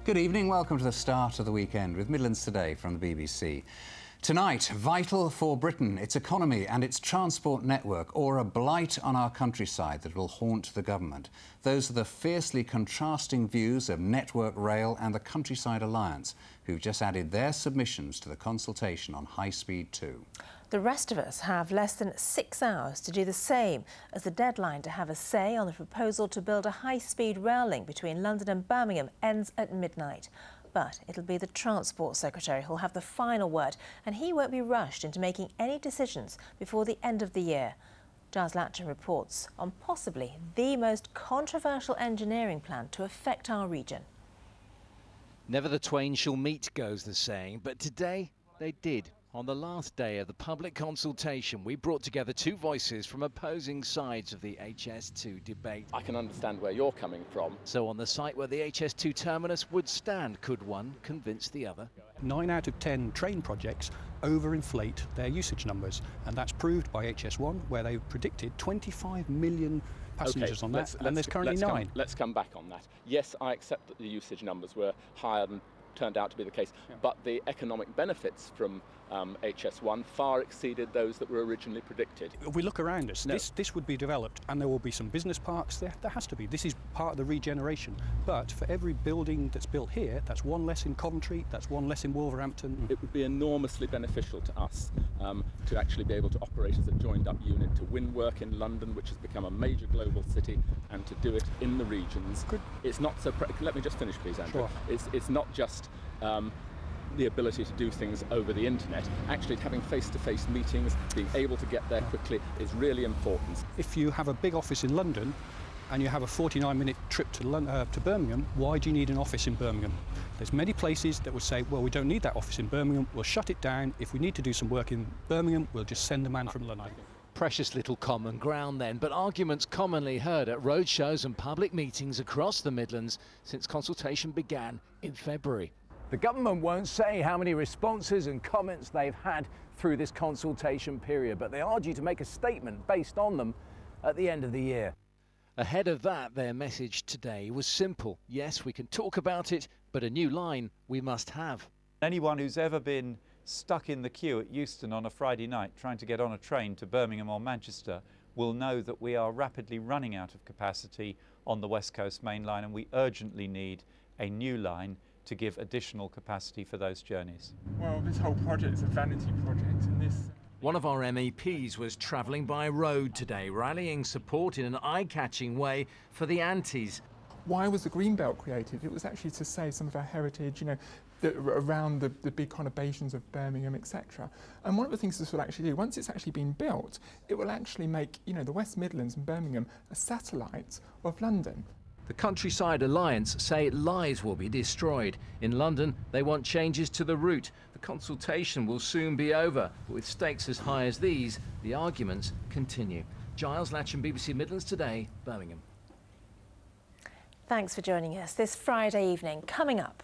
Good evening, welcome to the start of the weekend with Midlands Today from the BBC. Tonight, vital for Britain, its economy and its transport network, or a blight on our countryside that will haunt the government. Those are the fiercely contrasting views of Network Rail and the Countryside Alliance, who've just added their submissions to the consultation on High Speed 2. The rest of us have less than 6 hours to do the same, as the deadline to have a say on the proposal to build a high-speed rail link between London and Birmingham ends at midnight. But it'll be the Transport Secretary who'll have the final word, and he won't be rushed into making any decisions before the end of the year. Giles Latchin reports on possibly the most controversial engineering plan to affect our region. Never the twain shall meet, goes the saying, but today they did. On the last day of the public consultation, we brought together two voices from opposing sides of the HS2 debate. I can understand where you're coming from. So on the site where the HS2 terminus would stand, could one convince the other? 9 out of 10 train projects overinflate their usage numbers, and that's proved by HS1, where they've predicted 25 million passengers on that, and there's currently 9. Let's come back on that. Yes, I accept that the usage numbers were higher than turned out to be the case, but the economic benefits from HS1 far exceeded those that were originally predicted. If we look around us, this would be developed, and there will be some business parks. There has to be. This is part of the regeneration. But for every building that's built here, that's one less in Coventry, that's one less in Wolverhampton. It would be enormously beneficial to us to actually be able to operate as a joined-up unit, to win work in London, which has become a major global city, and to do it in the regions. It's not so. Let me just finish, please, Andrew. Sure. It's not just the ability to do things over the internet. Actually having face-to-face meetings, being able to get there quickly is really important. If you have a big office in London and you have a 49-minute trip to Birmingham, why do you need an office in Birmingham? There's many places that would say, well, we don't need that office in Birmingham, we'll shut it down. If we need to do some work in Birmingham, we'll just send a man from London. Precious little common ground then, but arguments commonly heard at roadshows and public meetings across the Midlands since consultation began in February. The government won't say how many responses and comments they've had through this consultation period, but they are due to make a statement based on them at the end of the year. Ahead of that, their message today was simple. Yes, we can talk about it, but a new line we must have. Anyone who's ever been stuck in the queue at Euston on a Friday night trying to get on a train to Birmingham or Manchester will know that we are rapidly running out of capacity on the West Coast Main Line, and we urgently need a new line to give additional capacity for those journeys. Well, this whole project is a vanity project, and this... One of our MEPs was travelling by road today, rallying support in an eye-catching way for the antis. Why was the Greenbelt created? It was actually to save some of our heritage, you know, around the big conurbations of Birmingham, etc. And one of the things this will actually do, once it's actually been built, it will actually make, you know, the West Midlands and Birmingham a satellite of London. The Countryside Alliance say lies will be destroyed. In London, they want changes to the route. The consultation will soon be over, but with stakes as high as these, the arguments continue. Giles Latchin, BBC Midlands Today, Birmingham. Thanks for joining us this Friday evening. Coming up,